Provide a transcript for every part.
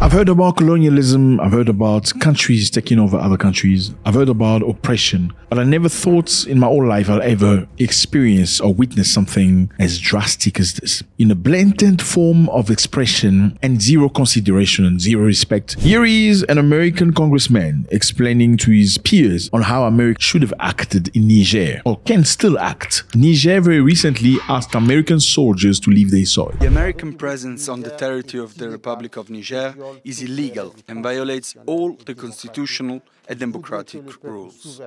I've heard about colonialism, I've heard about countries taking over other countries, I've heard about oppression, but I never thought in my whole life I'll ever experience or witness something as drastic as this. In a blatant form of expression and zero consideration and zero respect, here is an American congressman explaining to his peers on how America should have acted in Niger, or can still act. Niger very recently asked American soldiers to leave their soil. The American presence on the territory of the Republic of Niger is illegal and violates all the constitutional and democratic rules.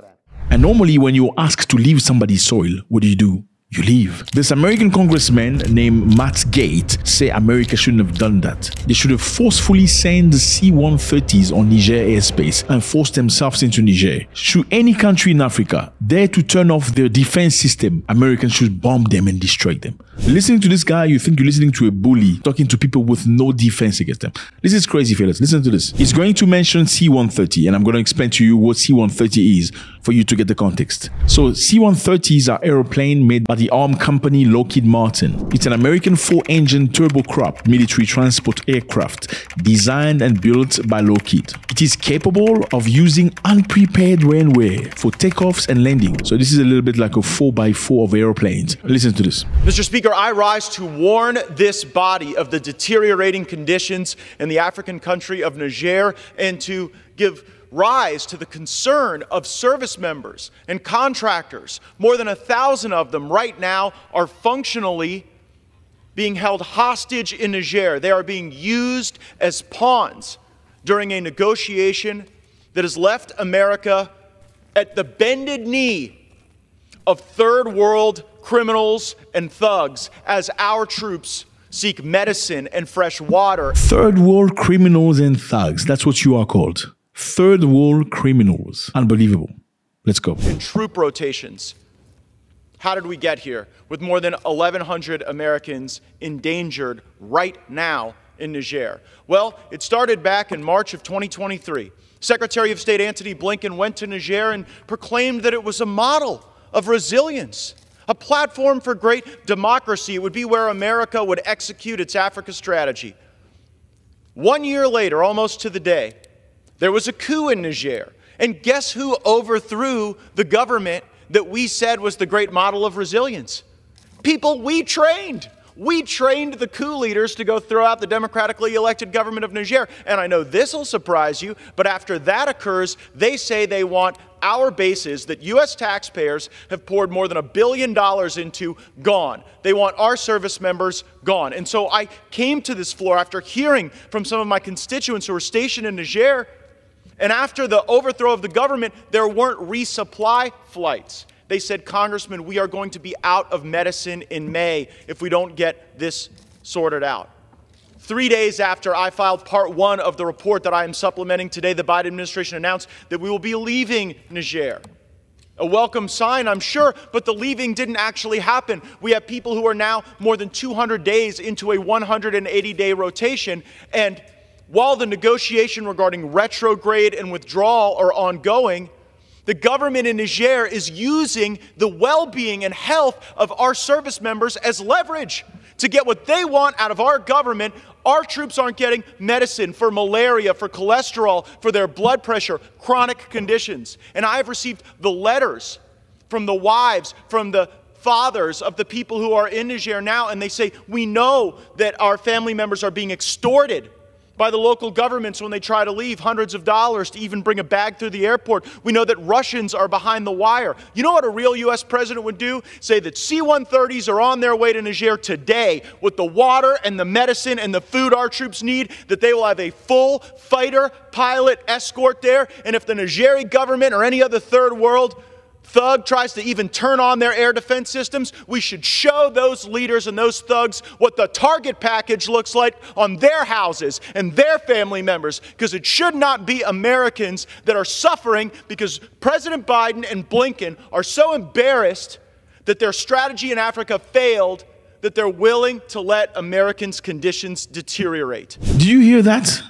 And normally when you're asked to leave somebody's soil, what do? You leave. This American congressman named Gaetz say America shouldn't have done that. They should have forcefully sent the C-130s on Niger airspace and forced themselves into Niger. Should any country in Africa dare to turn off their defense system, Americans should bomb them and destroy them. Listening to this guy, you think you're listening to a bully talking to people with no defense against them. This is crazy, fellas. Listen to this. He's going to mention C-130, and I'm going to explain to you what C-130 is for you to get the context. So C-130s are airplanes made by the armed company Lockheed Martin. It's an American 4-engine turboprop military transport aircraft designed and built by Lockheed. It is capable of using unprepared runway for takeoffs and landing. So this is a little bit like a 4x4 of airplanes. Listen to this. Mr. Speaker, I rise to warn this body of the deteriorating conditions in the African country of Niger and to give rise to the concern of service members and contractors. More than 1,000 of them right now are functionally being held hostage in Niger. They are being used as pawns during a negotiation that has left America at the bended knee of third world criminals and thugs as our troops seek medicine and fresh water. Third world criminals and thugs. That's what you are called. Third world criminals. Unbelievable. Let's go. And troop rotations. How did we get here with more than 1,100 Americans endangered right now in Niger? Well, it started back in March of 2023. Secretary of State Antony Blinken went to Niger and proclaimed that it was a model of resilience, a platform for great democracy. It would be where America would execute its Africa strategy. 1 year later, almost to the day, there was a coup in Niger. And guess who overthrew the government that we said was the great model of resilience? People we trained. We trained the coup leaders to go throw out the democratically elected government of Niger. And I know this will surprise you, but after that occurs, they say they want our bases that U.S. taxpayers have poured more than $1 billion into gone. They want our service members gone. And so I came to this floor after hearing from some of my constituents who were stationed in Niger. And after the overthrow of the government, there weren't resupply flights. They said, Congressman, we are going to be out of medicine in May if we don't get this sorted out. 3 days after I filed part 1 of the report that I am supplementing today, the Biden administration announced that we will be leaving Niger. A welcome sign, I'm sure, but the leaving didn't actually happen. We have people who are now more than 200 days into a 180-day rotation, and while the negotiation regarding retrograde and withdrawal are ongoing, the government in Niger is using the well-being and health of our service members as leverage to get what they want out of our government. Our troops aren't getting medicine for malaria, for cholesterol, for their blood pressure, chronic conditions. And I have received the letters from the wives, from the fathers of the people who are in Niger now, and they say, we know that our family members are being extorted by the local governments when they try to leave, hundreds of dollars to even bring a bag through the airport. We know that Russians are behind the wire. You know what a real U.S. president would do? Say that C-130s are on their way to Niger today with the water and the medicine and the food our troops need, that they will have a full fighter pilot escort there. And if the Nigerian government or any other third world thug tries to even turn on their air defense systems, we should show those leaders and those thugs what the target package looks like on their houses and their family members, because it should not be Americans that are suffering because President Biden and Blinken are so embarrassed that their strategy in Africa failed that they're willing to let Americans' conditions deteriorate. Do you hear that?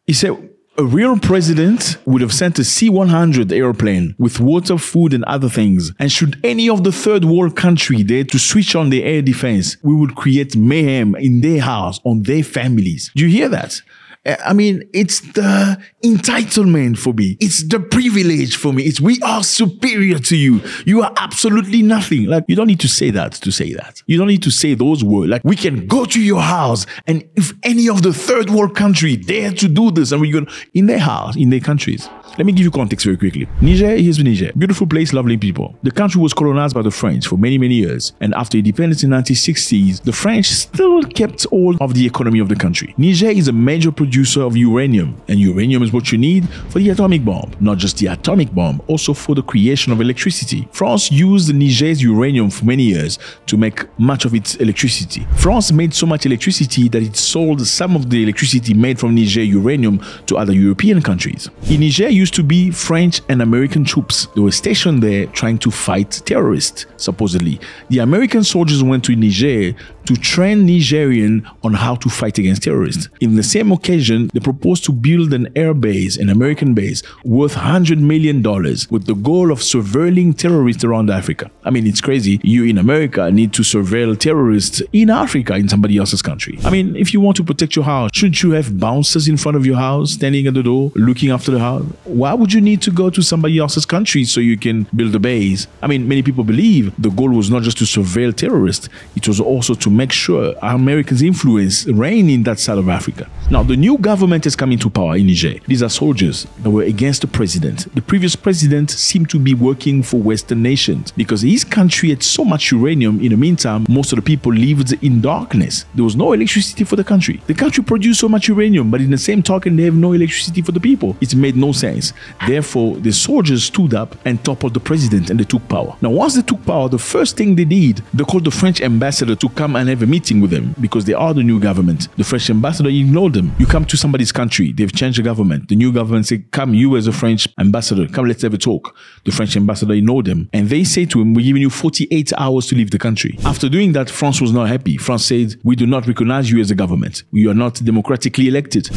He said, a real president would have sent a C-100 airplane with water, food, and other things. And should any of the third world country dare to switch on their air defense, we would create mayhem in their house, on their families. Do you hear that? I mean, it's the entitlement for me. It's the privilege for me. It's we are superior to you. You are absolutely nothing. Like, you don't need to say that to say that. You don't need to say those words. Like, we can go to your house, and if any of the third world country dare to do this, and we're going in their house, in their countries. Let me give you context very quickly. Niger is Niger. Beautiful place, lovely people. The country was colonized by the French for many, many years. And after independence in the 1960s, the French still kept hold of the economy of the country. Niger is a major producer of uranium. And uranium is what you need for the atomic bomb. Not just the atomic bomb, also for the creation of electricity. France used Niger's uranium for many years to make much of its electricity. France made so much electricity that it sold some of the electricity made from Niger uranium to other European countries. In Niger used to be French and American troops. They were stationed there trying to fight terrorists, supposedly. The American soldiers went to Niger to train Nigerians on how to fight against terrorists. In the same occasion, they proposed to build an air base, an American base, worth $100 million with the goal of surveilling terrorists around Africa. I mean, it's crazy. You in America need to surveil terrorists in Africa, in somebody else's country. I mean, if you want to protect your house, shouldn't you have bouncers in front of your house, standing at the door, looking after the house? Why would you need to go to somebody else's country so you can build a base? I mean, many people believe the goal was not just to surveil terrorists, it was also to make sure Americans' influence reign in that side of Africa. Now, the new government has come into power in Niger. These are soldiers that were against the president. The previous president seemed to be working for Western nations because his country had so much uranium. In the meantime, most of the people lived in darkness. There was no electricity for the country. The country produced so much uranium, but in the same token, they have no electricity for the people. It made no sense. Therefore, the soldiers stood up and toppled the president and they took power. Now, once they took power, the first thing they did, they called the French ambassador to come and have a meeting with them because they are the new government. The French ambassador ignored them. You come to somebody's country, they've changed the government. The new government said, come, you as a French ambassador, come, let's have a talk. The French ambassador ignored them. And they say to him, we're giving you 48 hours to leave the country. After doing that, France was not happy. France said, we do not recognize you as a government. You are not democratically elected.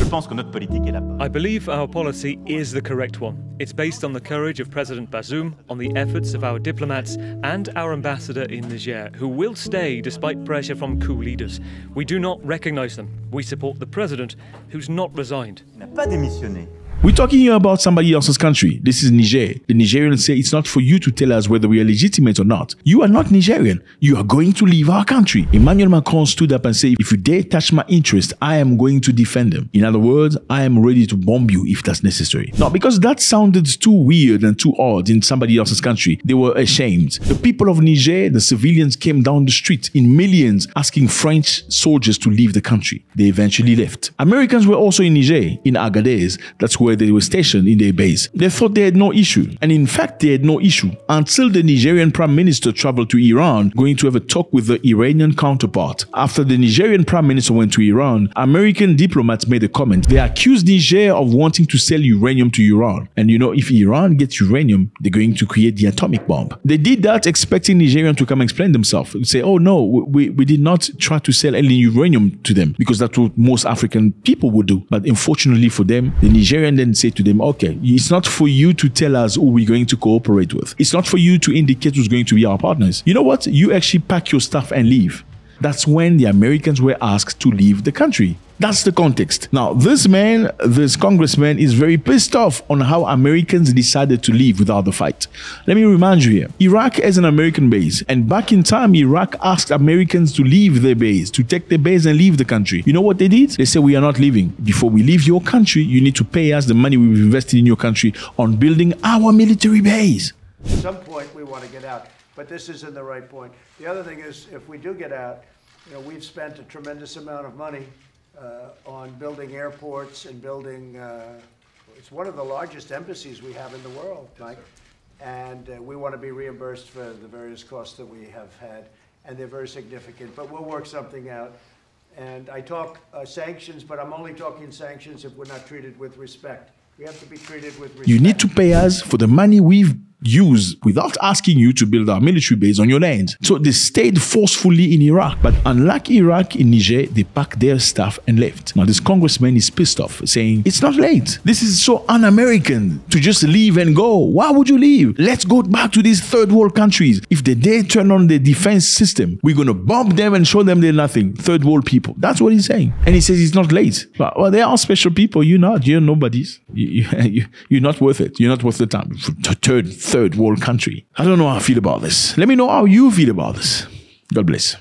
I believe our policy is the correct one. It's based on the courage of President Bazoum, on the efforts of our diplomats and our ambassador in Niger, who will stay despite pressure from coup leaders. We do not recognize them. We support the president, who's not resigned. We're talking here about somebody else's country. This is Niger. The Nigerians say it's not for you to tell us whether we are legitimate or not. You are not Nigerian. You are going to leave our country. Emmanuel Macron stood up and said, if you dare touch my interest, I am going to defend them. In other words, I am ready to bomb you if that's necessary. Now, because that sounded too weird and too odd in somebody else's country, they were ashamed. The people of Niger, the civilians, came down the street in millions asking French soldiers to leave the country. They eventually left. Americans were also in Niger, in Agadez. That's where they were stationed in their base. They thought they had no issue. And in fact, they had no issue until the Nigerian Prime Minister traveled to Iran, going to have a talk with the Iranian counterpart. After the Nigerian Prime Minister went to Iran, American diplomats made a comment. They accused Niger of wanting to sell uranium to Iran. And you know, if Iran gets uranium, they're going to create the atomic bomb. They did that expecting Nigerians to come and explain themselves. Say, oh no, we did not try to sell any uranium to them, because that's what most African people would do. But unfortunately for them, the Nigerian then say to them, okay, it's not for you to tell us who we're going to cooperate with. It's not for you to indicate who's going to be our partners. You know what? You actually pack your stuff and leave. That's when the Americans were asked to leave the country. That's the context. Now, this man, this congressman, is very pissed off on how Americans decided to leave without the fight. Let me remind you here, Iraq has an American base, and back in time, Iraq asked Americans to leave their base, to take their base and leave the country. You know what they did? They said, we are not leaving. Before we leave your country, you need to pay us the money we've invested in your country on building our military base. At some point, we want to get out, but this isn't the right point. The other thing is, if we do get out, you know, we've spent a tremendous amount of money on building airports and building, it's one of the largest embassies we have in the world, Mike. And we want to be reimbursed for the various costs that we have had, and they're very significant, but we'll work something out. And I talk sanctions, but I'm only talking sanctions if we're not treated with respect. We have to be treated with respect. You need to pay us for the money we've use without asking you to build our military base on your land. So they stayed forcefully in Iraq. But unlike Iraq, in Niger, they packed their stuff and left. Now this congressman is pissed off, saying, it's not late. This is so un-American to just leave and go. Why would you leave? Let's go back to these third world countries. If they dare turn on the defense system, we're going to bomb them and show them they're nothing. Third world people. That's what he's saying. And he says it's not late. Well, they are special people. You're not. You're nobodies. You're not worth it. You're not worth the time. Third world country. I don't know how I feel about this. Let me know how you feel about this. God bless.